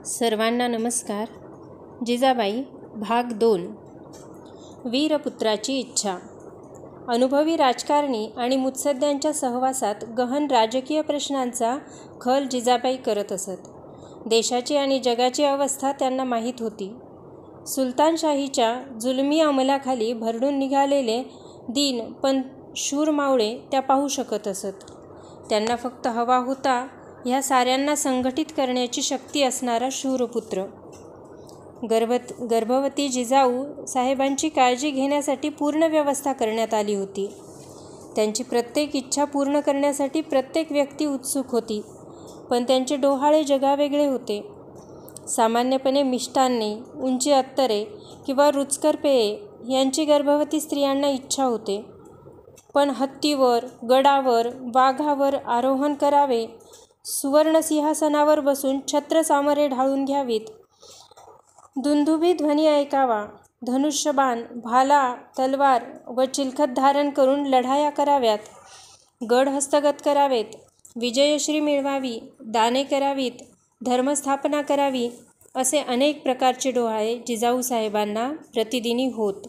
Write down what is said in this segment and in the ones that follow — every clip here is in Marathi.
सर्वांना नमस्कार. जिजाबाई भाग 2. वीरपुत्राची इच्छा. अनुभवी राजकारणी आणि मुत्सद्यांच्या सहवासात गहन राजकीय प्रश्नांचा खल जिजाबाई करत असत. देशाची आणि जगाची अवस्था त्यांना माहीत होती. सुलतानशाहीच्या जुलमी अंमलाखाली भरडून निघालेले दीन पण शूर मावळे त्या पाहू शकत असत. त्यांना फक्त हवा होता ह्या साऱ्यांना संघटित करण्याची शक्ती असणारा शूरपुत्र. गर्भवती जिजाऊ साहेबांची काळजी घेण्यासाठी पूर्ण व्यवस्था करण्यात आली होती. त्यांची प्रत्येक इच्छा पूर्ण करण्यासाठी प्रत्येक व्यक्ती उत्सुक होती, पण त्यांचे डोहाळे जगावेगळे होते. सामान्यपणे मिष्टान्ने, उंची अत्तरे किंवा रुचकर पेये यांची गर्भवती स्त्रियांना इच्छा होते, पण हत्तीवर, गडावर, वाघावर आरोहण करावे, सुवर्ण सिंहासनावर बसून छत्र सामरे ढाळून घ्यावीत, दुंदुभी ध्वनी ऐकावा, धनुष्यबाण, भाला, तलवार व चिलखत धारण करून लढाया कराव्यात, गड हस्तगत करावेत, विजयश्री मिळवावी, दाने करावीत, धर्मस्थापना करावी, असे अनेक प्रकारचे डोहाळे जिजाऊ साहेबांना प्रतिदिनी होत.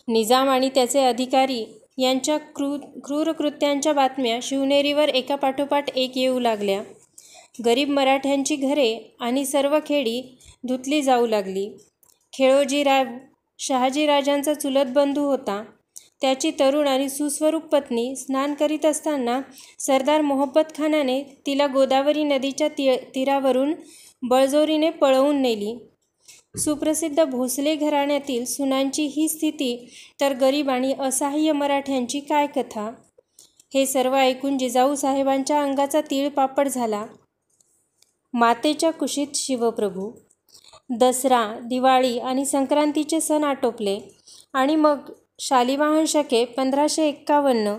निजाम आणि त्याचे अधिकारी यांच्या क्रूर कृत्यांच्या बातम्या शिवनेरीवर एकापाठोपाठ एक येऊ लागल्या. गरीब मराठ्यांची घरे आणि सर्व खेडी धुतली जाऊ लागली. खेळोजीराव शहाजीराजांचा चुलत बंधू होता. त्याची तरुण आणि सुस्वरूप पत्नी स्नान करीत असताना सरदार मोहब्बत खानाने तिला गोदावरी नदीच्या तीरावरून बळजोरीने पळवून नेली. सुप्रसिद्ध भोसले घराण्यातील सुनांची ही स्थिती तर गरीब आणि असहाय्य मराठ्यांची काय कथा. हे सर्व ऐकून जिजाऊ साहेबांच्या अंगाचा तीळपापड झाला. मातेच्या कुशीत शिवप्रभू. दसरा, दिवाळी आणि संक्रांतीचे सण आटोपले आणि मग शालिवाहन शके 1551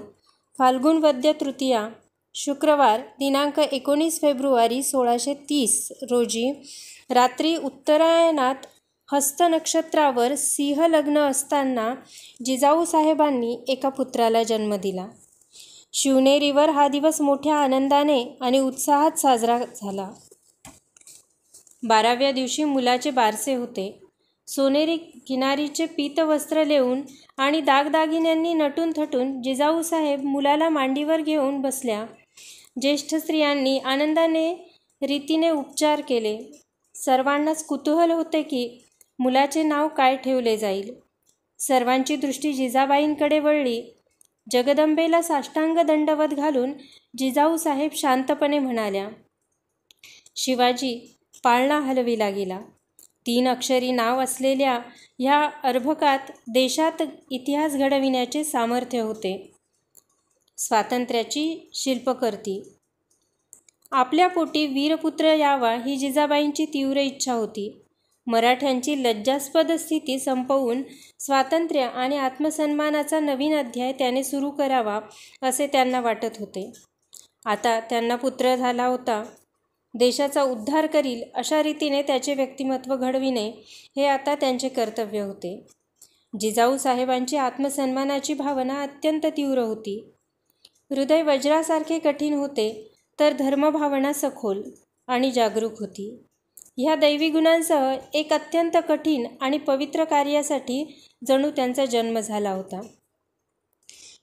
फाल्गुन वद्य तृतीया शुक्रवार दिनांक 19 फेब्रुवारी 1630 रोजी रात्री उत्तरायणात हस्त नक्षत्रावर सिंह लग्न असताना जिजाऊ साहेबांनी एका पुत्राला जन्म दिला. शिवनेरीवर हा दिवस मोठ्या आनंदाने आणि उत्साहात साजरा झाला. 12व्या दिवशी मुलाचे बारसे होते. सोनेरी किनारीचे पीतवस्त्र लेवून आणि दागदागिन्यांनी नटून थटून जिजाऊ साहेब मुलाला मांडीवर घेऊन बसल्या. ज्येष्ठ स्त्रियांनी आनंदाने रीतीने उपचार केले. सर्वांनाच कुतूहल होते की मुलाचे नाव काय ठेवले जाईल. सर्वांची दृष्टी जिजाबाईंकडे वळली. जगदंबेला साष्टांग दंडवत घालून जिजाऊ साहेब शांतपणे म्हणाल्या, शिवाजी. पाळणा हलविला गेला. 3 अक्षरी नाव असलेल्या ह्या अर्भकात देशात इतिहास घडविण्याचे सामर्थ्य होते. स्वातंत्र्याची शिल्पकर्ती. आपल्या पोटी वीरपुत्र यावा ही जिजाबाईंची तीव्र इच्छा होती. मराठ्यांची लज्जास्पद स्थिती संपवून स्वातंत्र्य आणि आत्मसन्मानाचा नवीन अध्याय त्याने सुरू करावा असे त्यांना वाटत होते. आता त्यांना पुत्र झाला होता. देशाचा उद्धार करील अशा रीतीने त्याचे व्यक्तिमत्व घडविणे हे आता त्यांचे कर्तव्य होते. जिजाऊ साहेबांची आत्मसन्मानाची भावना अत्यंत तीव्र होती. हृदय वज्रासारखे कठीण होते, तर धर्मभावना सखोल आणि जागरूक होती. ह्या दैवी गुणांसह एक अत्यंत कठीण आणि पवित्र कार्यासाठी जणू त्यांचा जन्म झाला होता.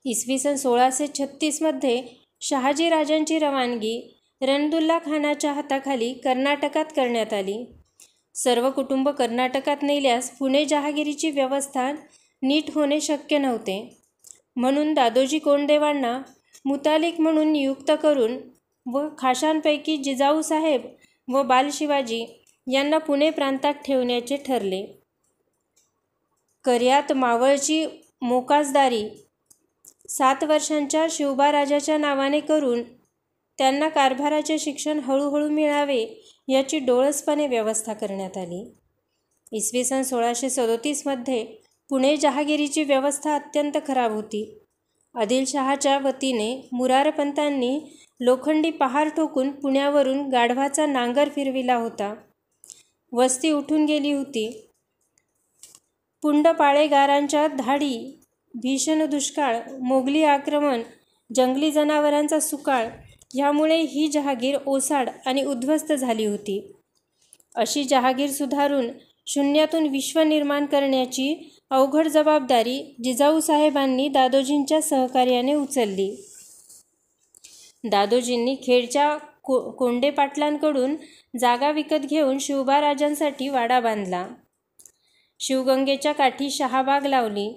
इसवी सन 1636 शहाजीराजांची रवानगी रणदुल्ला खानाच्या हाताखाली कर्नाटकात करण्यात आली. सर्व कुटुंब कर्नाटकात नेल्यास पुणे जहागिरीची व्यवस्था नीट होणे शक्य नव्हते. म्हणून दादोजी कोंडदेवांना मुतालिक म्हणून नियुक्त करून व खाशांपैकी जिजाऊ साहेब व बालशिवाजी यांना पुणे प्रांतात ठेवण्याचे ठरले. कर्यात मावळची मोकाजदारी 7 वर्षांच्या शिवबाराजाच्या नावाने करून त्यांना कारभाराचे शिक्षण हळूहळू मिळावे याची डोळसपणे व्यवस्था करण्यात आली. इसवी सन 1637 पुणे जहागिरीची व्यवस्था अत्यंत खराब होती. आदिलशहाच्या वतीने मुरारपंतांनी लोखंडी पहार ठोकून पुण्यावरून गाढवाचा नांगर फिरविला होता. वस्ती उठून गेली होती. पुंडपाळेगारांच्या धाडी, भीषण दुष्काळ, मोगली आक्रमण, जंगली जनावरांचा सुकाळ ह्यामुळे ही जहागीर ओसाड आणि उद्ध्वस्त झाली होती. अशी जहागीर सुधारून शून्यातून विश्व निर्माण करण्याची अवघड जबाबदारी जिजाऊसाहेबांनी दादोजींच्या सहकार्याने उचलली. दादोजींनी खेडच्या कोंडे पाटलांकडून जागा विकत घेऊन शिवबाराजांसाठी वाडा बांधला. शिवगंगेच्या काठी शहाबाग लावली.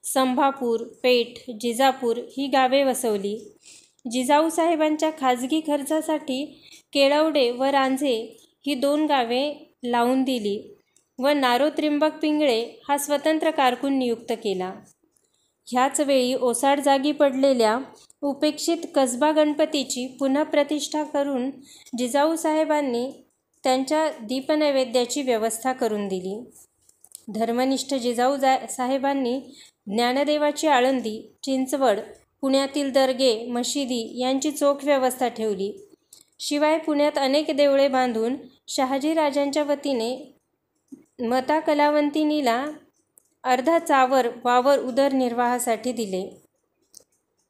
संभापूर, पेठ, जिजापूर ही गावे वसवली. जिजाऊसाहेबांच्या खाजगी खर्चासाठी केळवडे व रांझे ही 2 गावे लावून दिली व नारो त्रिंबक पिंगळे हा स्वतंत्र कारकून नियुक्त केला. ह्याच वेळी ओसाड जागी पडलेल्या उपेक्षित कसबा गणपतीची पुन्हा प्रतिष्ठा करून जिजाऊसाहेबांनी त्यांच्या दीपनैवेद्याची व्यवस्था करून दिली. धर्मनिष्ठ जिजाऊसाहेबांनी ज्ञानदेवाची आळंदी, चिंचवड, पुण्यातील दर्गे, मशिदी यांची चोख व्यवस्था ठेवली. शिवाय पुण्यात अनेक देवळे बांधून शहाजीराजांच्या वतीने मता कलावंतिनीला अर्धा चावर वावर उदरनिर्वाहासाठी दिले.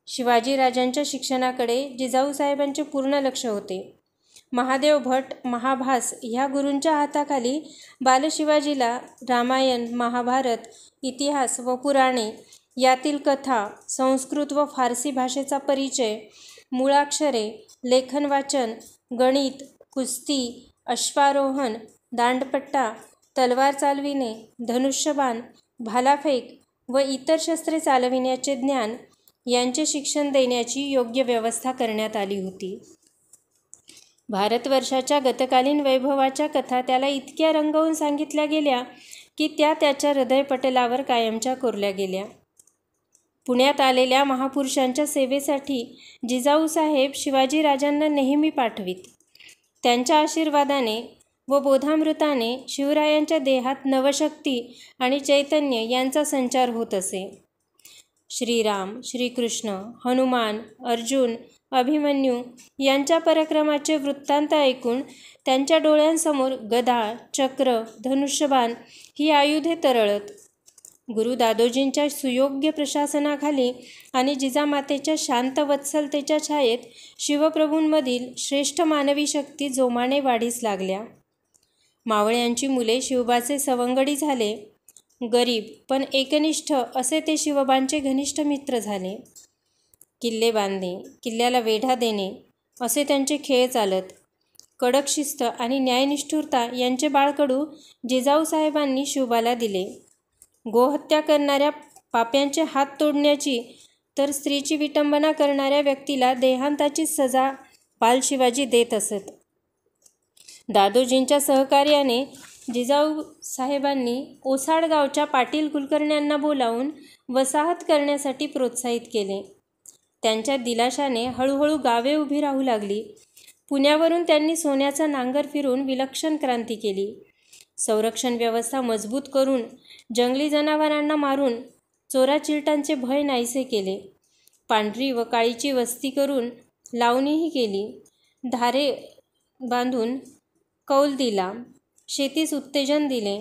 शिवाजीराजांच्या शिक्षणाकडे जिजाऊसाहेबांचे पूर्ण लक्ष होते. महादेव भट, महाभास ह्या गुरूंच्या हाताखाली बालशिवाजीला रामायण, महाभारत, इतिहास व पुराणे यातील कथा, संस्कृत व फारसी भाषेचा परिचय, मूळाक्षरे, लेखन वाचन, गणित, कुस्ती, अश्वारोहण, दांडपट्टा, तलवार चालविणे, धनुष्यबाण, भालाफेक व इतर शस्त्रे चालविण्याचे ज्ञान यांचे शिक्षण देण्याची योग्य व्यवस्था करण्यात आली होती. भारतवर्षाच्या गतकालीन वैभवाच्या कथा त्याला इतक्या रंगवून सांगितल्या गेल्या की त्या त्याच्या हृदयपटलावर कायमच्या कोरल्या गेल्या. पुण्यात आलेल्या महापुरुषांच्या सेवेसाठी जिजाऊसाहेब शिवाजीराजांना नेहमी पाठवीत. त्यांच्या आशीर्वादाने व बोधामृताने शिवरायांच्या देहात नवशक्ती आणि चैतन्य यांचा संचार होत असे. श्रीराम, श्रीकृष्ण, हनुमान, अर्जुन, अभिमन्यू यांच्या पराक्रमाचे वृत्तांत ऐकून त्यांच्या डोळ्यांसमोर गदा, चक्र, धनुष्यबाण ही आयुधे तरळत. गुरु दादोजींच्या सुयोग्य प्रशासनाखाली आणि जिजामातेच्या शांत वत्सलतेच्या छायेत शिवप्रभूंमधील श्रेष्ठ मानवी शक्ती जोमाने वाढीस लागल्या. मावळ्यांची मुले शिवबाचे सवंगडी झाले. गरीब पण एकनिष्ठ असे ते शिवबांचे घनिष्ठ मित्र झाले. किल्ले बांधणे, किल्ल्याला वेढा देणे असे त्यांचे खेळ चालत. कडक शिस्त आणि न्यायनिष्ठुरता यांचे बाळकडू जिजाऊसाहेबांनी शिवबाला दिले. गोहत्या करणाऱ्या पाप्यांचे हात तोडण्याची तर स्त्रीची विटंबना करणाऱ्या व्यक्तीला देहांताची सजा बालशिवाजी देत असत. दादोजींच्या सहकार्याने जिजाऊसाहेबांनी ओसाड गावच्या पाटील कुलकर्ण्यांना बोलावून वसाहत करण्यासाठी प्रोत्साहित केले. त्यांच्या दिलाशाने हळूहळू गावे उभी राहू लागली. पुण्यावरून त्यांनी सोन्याचा नांगर फिरून विलक्षण क्रांती केली. संरक्षण व्यवस्था मजबूत करून जंगली जनावरांना मारून चोराचिरटांचे भय नाहीसे केले. पांढरी व काळीची वस्ती करून लावणीही केली. धारे बांधून कौल दिला. शेतीस उत्तेजन दिले.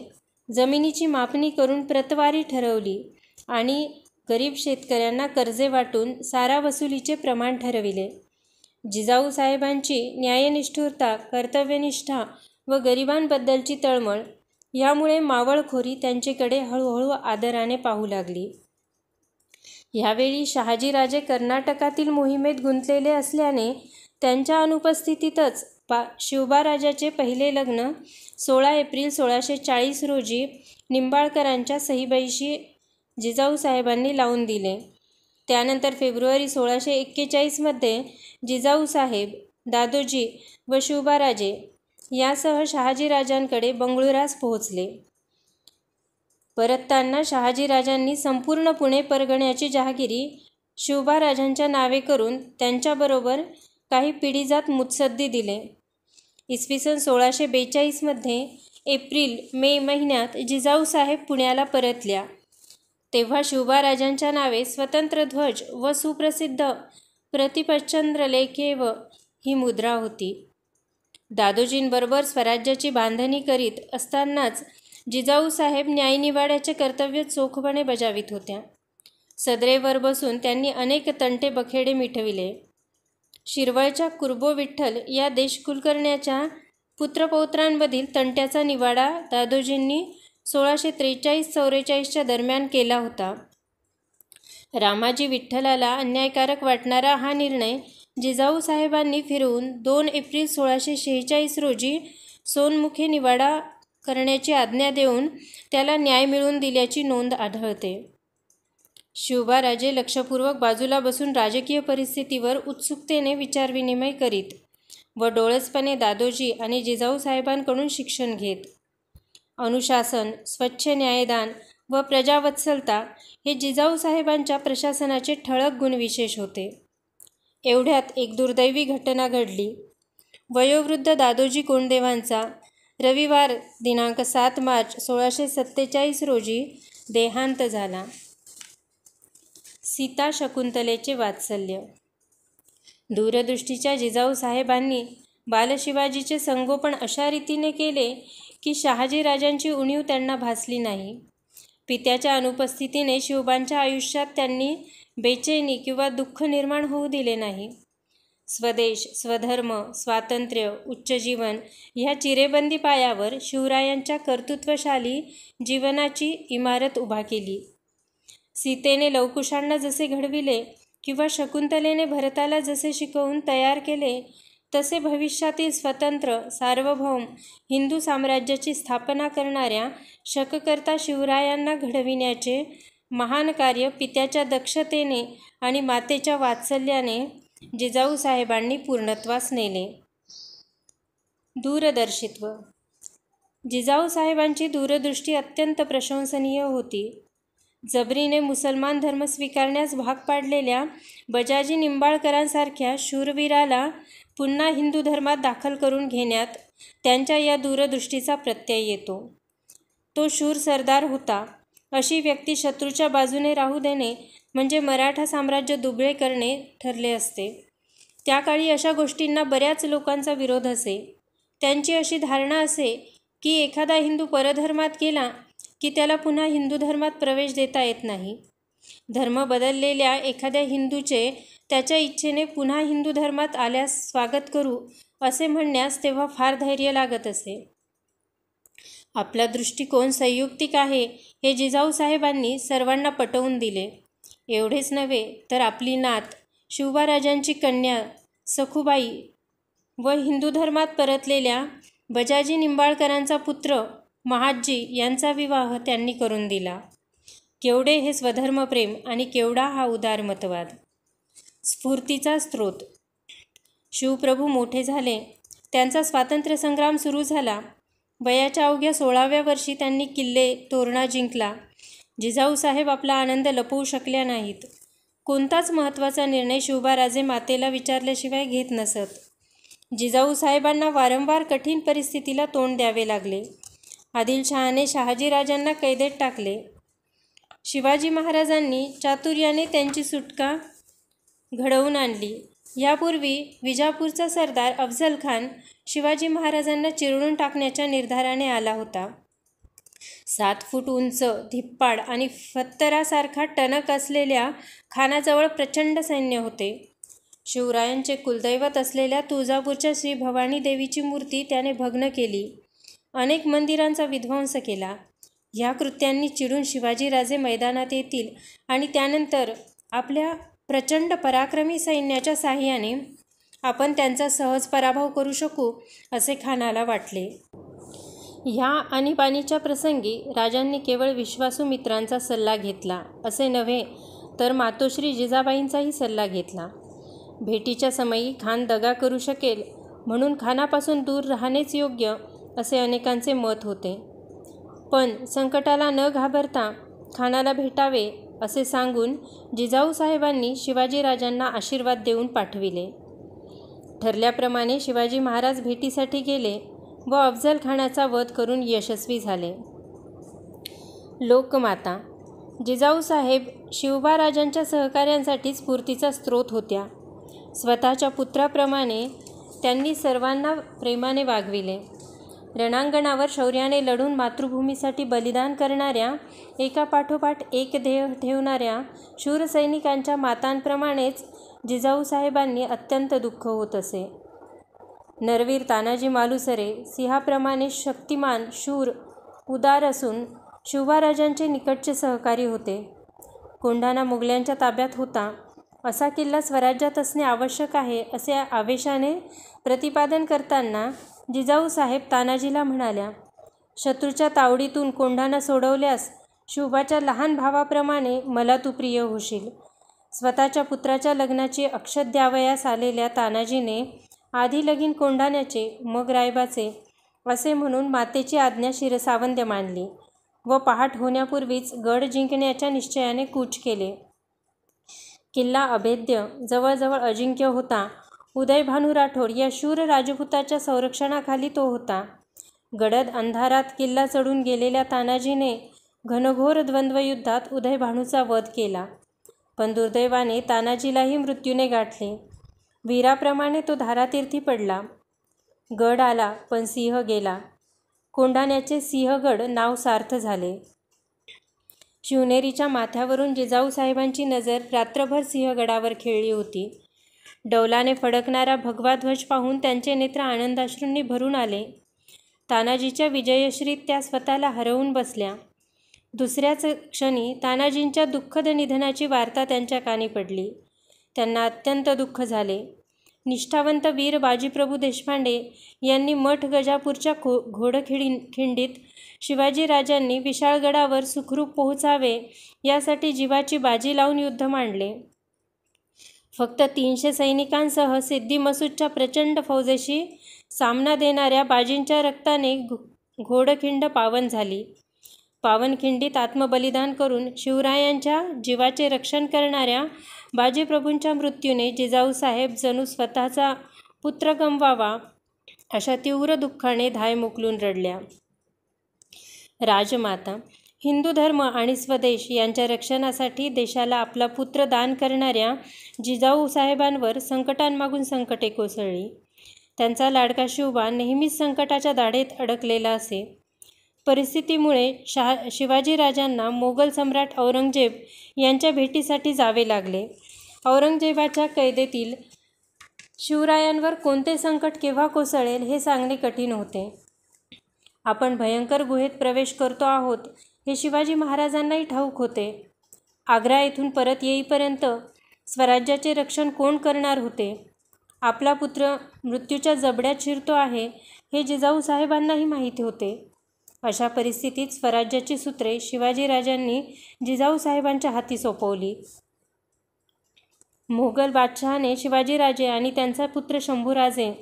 जमिनीची मापणी करून प्रतवारी ठरवली आणि गरीब शेतकऱ्यांना कर्जे वाटून सारा वसुलीचे प्रमाण ठरविले. जिजाऊसाहेबांची न्यायनिष्ठुरता, कर्तव्यनिष्ठा व गरिबांबद्दलची तळमळ यामुळे मावळखोरी त्यांच्याकडे हळूहळू आदराने पाहू लागली. ह्यावेळी शहाजीराजे कर्नाटकातील मोहिमेत गुंतलेले असल्याने त्यांच्या अनुपस्थितीतच शिवबाराजाचे पहिले लग्न 16 एप्रिल 1640 रोजी निंबाळकरांच्या सहीबाईशी जिजाऊसाहेबांनी लावून दिले. त्यानंतर फेब्रुवारी 1641 जिजाऊसाहेब, दादोजी व शिवबाराजे यासह शहाजीराजांकडे बंगळुरास पोहोचले. परतताना शहाजीराजांनी संपूर्ण पुणे परगण्याची जहागिरी शिवबाराजांच्या नावे करून त्यांच्याबरोबर काही पिढीजात मुत्सद्दी दिले. इसवी सन 1642 एप्रिल-मे महिन्यात जिजाऊसाहेब पुण्याला परतल्या. तेव्हा शिवबाराजांच्या नावे स्वतंत्र ध्वज व सुप्रसिद्ध प्रतिपचंद्र लेखेव ही मुद्रा होती. दादोजींबरोबर स्वराज्याची बांधणी करीत असतानाच जिजाऊसाहेब न्यायनिवाड्याचे कर्तव्य चोखपणे बजावित होत्या. सदरेवर बसून त्यांनी अनेक तंटे बखेडे मिटविले. शिरवळच्या कुरबो विठ्ठल या देशकुलकर्ण्याच्या पुत्रपौत्रांमधील तंट्याचा निवाडा दादोजींनी 1643-44 दरम्यान केला होता. रामाजी विठ्ठलाला अन्यायकारक वाटणारा हा निर्णय जिजाऊ साहेबांनी फिरवून 2 एप्रिल 1646 रोजी सोनमुखे निवाडा करण्याची आज्ञा देऊन त्याला न्याय मिळवून दिल्याची नोंद आढळते. शिवबाराजे लक्षपूर्वक बाजूला बसून राजकीय परिस्थितीवर उत्सुकतेने विचारविनिमय करीत व डोळसपणे दादोजी आणि जिजाऊ साहेबांकडून शिक्षण घेत. अनुशासन, स्वच्छ न्यायदान व प्रजावत्सलता हे जिजाऊ साहेबांच्या प्रशासनाचे ठळक गुणविशेष होते. एवढ्यात एक दुर्दैवी घटना घडली. वयोवृद्ध दादोजी कोंडदेवांचा रविवार दिनांक 7 मार्च 1647 रोजी देहांत झाला. सीता शकुंतलेचे वात्सल्य. दूरदृष्टीच्या जिजाऊ साहेबांनी बालशिवाजीचे संगोपन अशा रीतीने केले की शहाजीराजांची उणीव त्यांना भासली नाही. पित्याच्या अनुपस्थितीने शिवबांच्या आयुष्यात त्यांनी बेचैनी किंवा दुःख निर्माण होऊ दिले नाही. स्वदेश, स्वधर्म, स्वातंत्र्य, उच्च जीवन ह्या चिरेबंदी पायावर शिवरायांच्या कर्तृत्वशाली जीवनाची इमारत उभा केली. सीतेने लवकुशांना जसे घडविले किंवा शकुंतलेने भरताला जसे शिकवून तयार केले तसे भविष्यातील स्वतंत्र, सार्वभौम हिंदू साम्राज्याची स्थापना करणाऱ्या शककर्ता शिवरायांना घडविण्याचे महान कार्य पित्याच्या दक्षतेने आणि मातेच्या वात्सल्याने जिजाऊ साहेबांनी पूर्णत्वास नेले. दूरदर्शित्व. जिजाऊ साहेबांची दूरदृष्टी अत्यंत प्रशंसनीय होती. जबरीने मुसलमान धर्म स्वीकारण्यास भाग पाडलेल्या बजाजी निंबाळकरांसारख्या शूरवीराला पुन्हा हिंदू धर्मात दाखल करून घेण्यात त्यांच्या या दूरदृष्टीचा प्रत्यय येतो. तो शूर सरदार होता. अशी व्यक्ती शत्रूच्या बाजूने राहू देणे म्हणजे मराठा साम्राज्य दुबळे करणे ठरले असते. त्या काळी अशा गोष्टींना बऱ्याच लोकांचा विरोध असे. त्यांची अशी धारणा असे की एखादा हिंदू परधर्मात गेला की त्याला पुन्हा हिंदू धर्मात प्रवेश देता येत नाही. धर्म बदललेल्या एखाद्या हिंदूचे त्याच्या इच्छेने पुन्हा हिंदू धर्मात आल्यास स्वागत करू असे म्हणण्यास तेव्हा फार धैर्य लागत असे. आपला दृष्टिकोन संयुक्तिक आहे हे जिजाऊ साहेबांनी सर्वांना पटवून दिले. एवढेच नव्हे तर आपली नात शिवबाराजांची कन्या सखुबाई व हिंदू धर्मात परतलेल्या बजाजी निंबाळकरांचा पुत्र महादजी यांचा विवाह त्यांनी करून दिला. केवढे हे स्वधर्मप्रेम आणि केवढा हा उदारमतवाद. स्फूर्तीचा स्रोत. शिवप्रभू मोठे झाले. त्यांचा स्वातंत्र्यसंग्राम सुरू झाला. वयाच्या अवघ्या 16व्या वर्षी त्यांनी किल्ले तोरणा जिंकला. जिजाऊ साहेब आपला आनंद लपवू शकल्या नाहीत. कोणताच महत्त्वाचा निर्णय शिवबाराजे मातेला विचारल्याशिवाय घेत नसत. जिजाऊ साहेबांना वारंवार कठीण परिस्थितीला तोंड द्यावे लागले. आदिलशहाने शहाजीराजांना कैदेत टाकले. शिवाजी महाराजांनी चातुर्याने त्यांची सुटका घडवून आणली. यापूर्वी विजापूरचा सरदार अफझल खान शिवाजी महाराजांना चिरडून टाकण्याच्या निर्धाराने आला होता. 7 फूट उंच, धिप्पाड आणि फत्तरासारखा टणक असलेल्या खानाजवळ प्रचंड सैन्य होते. शिवरायांचे कुलदैवत असलेल्या तुळजापूरच्या श्री भवानी देवीची मूर्ती त्याने भग्न केली. अनेक मंदिरांचा विध्वंस केला. ह्या कृत्यांनी चिडून शिवाजीराजे मैदानात येतील आणि त्यानंतर आपल्या प्रचंड पराक्रमी सैन्याच्या साहाय्याने आपण त्यांचा सहज पराभव करू शकू असे खानाला वाटले. ह्या आणीबाणीच्या प्रसंगी राजांनी केवळ विश्वासू मित्रांचा सल्ला घेतला असे नव्हे तर मातोश्री जिजाबाईंचाही सल्ला घेतला. भेटीच्या समयी खान दगा करू शकेल म्हणून खानापासून दूर राहणेच योग्य असे अनेकांचे मत होते. पण संकटाला न घाबरता खानाला भेटावे असे सांगून जिजाऊ साहेबांनी शिवाजीराजांना आशीर्वाद देऊन पाठविले. ठरल्याप्रमाणे शिवाजी महाराज भेटीसाठी गेले व अफझल खानाचा वध करून यशस्वी झाले. लोकमाता. जिजाऊ साहेब शिवबाराजांच्या सहकार्यांसाठी स्फूर्तीचा स्रोत होत्या. स्वतःच्या पुत्राप्रमाणे त्यांनी सर्वांना प्रेमाने वागविले. रणांगणावर शौर्याने लढून मातृभूमीसाठी बलिदान करणाऱ्या, एकापाठोपाठ एक ध्येय ठेवणाऱ्या शूरसैनिकांच्या मातांप्रमाणेच जिजाऊ साहेबांनी अत्यंत दुःख होत असे. नरवीर तानाजी मालुसरे सिंहाप्रमाणे शक्तिमान, शूर, उदार असून शिवाजीराजांचे निकटचे सहकारी होते. कोंढाणा मुघलांच्या ताब्यात होता. असा किल्ला स्वराज्यात असणे आवश्यक आहे असे आवेशाने प्रतिपादन करताना जिजाऊ साहेब तानाजीला म्हणाल्या, शत्रूच्या तावडीतून कोंढाणा सोडवल्यास शिवबाच्या लहान भावाप्रमाणे मला तू प्रिय होशील. स्वतःच्या पुत्राच्या लग्नाची अक्षत द्यावयास आलेल्या तानाजीने आधी लगीन कोंढाण्याचे मग रायबाचे असे म्हणून मातेची आज्ञा शिरसावंद्य मानली व पहाट होण्यापूर्वीच गड जिंकण्याच्या निश्चयाने कूच केले. किल्ला अभेद्य, जवळजवळ अजिंक्य होता. उदयभानू राठोड या शूर राजपुताच्या संरक्षणाखाली तो होता. गडद अंधारात किल्ला चढून गेलेल्या तानाजीने घनघोर द्वंद्वयुद्धात उदयभानूचा वध केला. पण दुर्दैवाने तानाजीलाही मृत्यूने गाठले. वीराप्रमाणे तो धारातीर्थी पडला. गड आला पण सिंह गेला. कोंढाण्याचे सिंहगड नाव सार्थ झाले. शिवनेरीच्या माथ्यावरून जिजाऊ साहेबांची नजर रात्रभर सिंहगडावर खेळली होती. डौलाने फडकणारा भगवा ध्वज पाहून त्यांचे नेत्र आनंदाश्रूंनी भरून आले. तानाजीच्या विजयश्रीत त्या स्वतःला हरवून बसल्या. दुसऱ्याच क्षणी तानाजींच्या दुःखद निधनाची वार्ता त्यांच्या कानी पडली. त्यांना अत्यंत दुःख झाले. निष्ठावंत वीर बाजीप्रभू देशपांडे यांनी मठ गजापूरच्या घोडखिंडीत शिवाजीराजांनी विशाळगडावर सुखरूप पोहोचावे यासाठी जीवाची बाजी लावून युद्ध मांडले. फक्त 300 सैनिकांसह सिद्दी मसूदच्या प्रचंड फौजेशी सामना देणाऱ्या बाजींच्या रक्ताने घोडखिंड पावन झाली. पावनखिंडीत आत्मबलिदान करून शिवरायांच्या जीवाचे रक्षण करणाऱ्या बाजीप्रभूंच्या मृत्यूने जिजाऊ साहेब जणू स्वतःचा पुत्र गमवावा अशा तीव्र दुःखाने धाय मोकलून रडल्या. राजमाता हिंदू धर्म आणि स्वदेश यांच्या रक्षणासाठी देशाला आपला पुत्र दान करणाऱ्या जिजाऊ साहेबांवर संकटांमागून संकटे कोसळली. त्यांचा लाडका शिवबा नेहमीच संकटाच्या दाढेत अडकलेला असे. परिस्थितीमुळे शिवाजीराजांना मोगल सम्राट औरंगजेब यांच्या भेटीसाठी जावे लागले. औरंगजेबाच्या कैदेतील शिवरायांवर कोणते संकट केव्हा कोसळेल हे सांगणे कठीण होते. आपण भयंकर गुहेत प्रवेश करतो आहोत हे शिवाजी महाराजांनाही ठाऊक होते. आग्रा येथून परत येईपर्यंत स्वराज्याचे रक्षण कोण करणार होते? आपला पुत्र मृत्यूच्या जबड्यात शिरतो आहे हे जिजाऊ साहेबांनाही माहिती होते. अशा परिस्थितीत स्वराज्याची सूत्रे शिवाजीराजांनी जिजाऊ साहेबांच्या हाती सोपवली. मोगल बादशहाने शिवाजीराजे आणि त्यांचा पुत्र शंभूराजे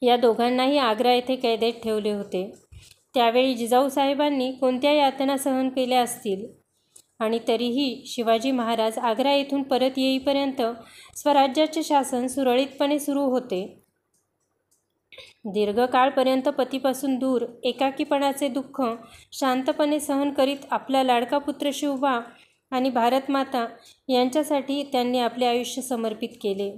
या दोघांनाही आग्रा येथे कैदेत ठेवले होते. त्यावेळी जिजाऊ साहेबांनी कोणत्या यातना सहन केल्या असतील आणि तरीही शिवाजी महाराज आग्रा येथून परत येईपर्यंत स्वराज्याचे शासन सुरळीतपणे सुरू होते. दीर्घकाळपर्यंत पतीपासून दूर एकाकीपणाचे दुःख शांतपणे सहन करीत आपला लाडका पुत्र शिवबा आणि भारतमाता यांच्यासाठी त्यांनी आपले आयुष्य समर्पित केले.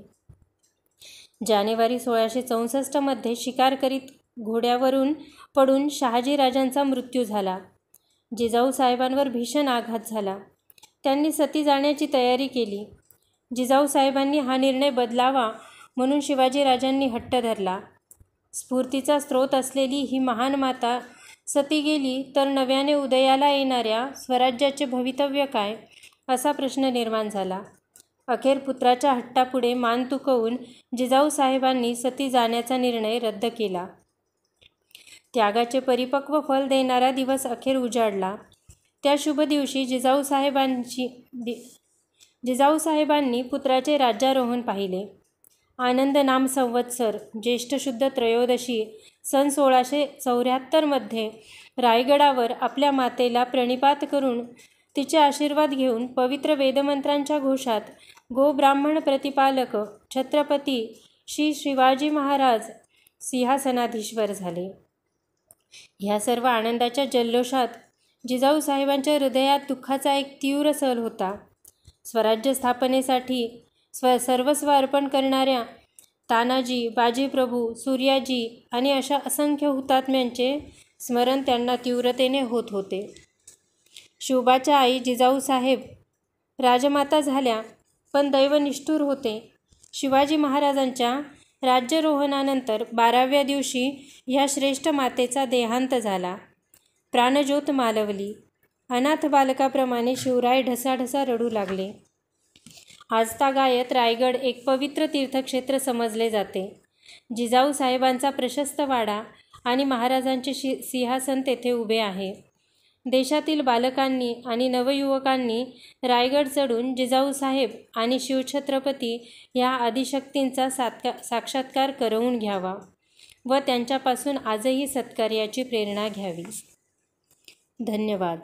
जानेवारी 1664 मध्ये शिकार करीत घोड्यावरून पडून शहाजीराजांचा मृत्यू झाला. जिजाऊ साहेबांवर भीषण आघात झाला. त्यांनी सती जाण्याची तयारी केली. जिजाऊ साहेबांनी हा निर्णय बदलावा म्हणून शिवाजीराजांनी हट्ट धरला. स्फूर्तीचा स्रोत असलेली ही महान माता सती गेली तर नव्याने उदयाला येणाऱ्या स्वराज्याचे भवितव्य काय असा प्रश्न निर्माण झाला. अखेर पुत्राच्या हट्टापुढे मान तुकवून जिजाऊ साहेबांनी सती जाण्याचा निर्णय रद्द केला. त्यागाचे परिपक्व फल देणारा दिवस अखेर उजाडला. त्या शुभ दिवशी जिजाऊ साहेबांनी पुत्राचे राज्यारोहण पाहिले. आनंद नाम संवत्सर ज्येष्ठ शुद्ध त्रयोदशी सन 1674 मध्ये रायगडावर आपल्या मातेला प्रणिपात करून तिचे आशीर्वाद घेऊन पवित्र वेदमंत्रांच्या घोषात गोब्राह्मण प्रतिपालक छत्रपती श्री शिवाजी महाराज सिंहासनाधीश्वर झाले. ह्या सर्व आनंदाच्या जल्लोषात जिजाऊ साहेबांच्या हृदयात दुःखाचा एक तीव्र सल होता. स्वराज्य स्थापनेसाठी सर्वस्व अर्पण करणाऱ्या तानाजी, बाजीप्रभू, सूर्याजी आणि अशा असंख्य हुतात्म्यांचे स्मरण त्यांना तीव्रतेने होत होते. शिवबाच्या आई जिजाऊ साहेब राजमाता झाल्या पण दैव निष्ठुर होते. शिवाजी महाराजांच्या राज्यारोहणानंतर 12व्या दिवशी ह्या श्रेष्ठ मातेचा देहांत झाला. प्राणज्योत मालवली. अनाथ बालकाप्रमाणे शिवराय ढसाढसा रडू लागले. आजतागायत रायगड एक पवित्र तीर्थक्षेत्र समजले जाते. जिजाऊ साहेबांचा प्रशस्त वाडा आणि महाराजांचे सिंहासन तेथे उभे आहे. देशातील बालकांनी आणि नवयुवकांनी रायगड चढून जिजाऊ साहेब आणि शिवछत्रपती या आदिशक्तींचा साक्षात्कार करवून घ्यावा व त्यांच्यापासून आजही सत्कार्याची प्रेरणा घ्यावी. धन्यवाद.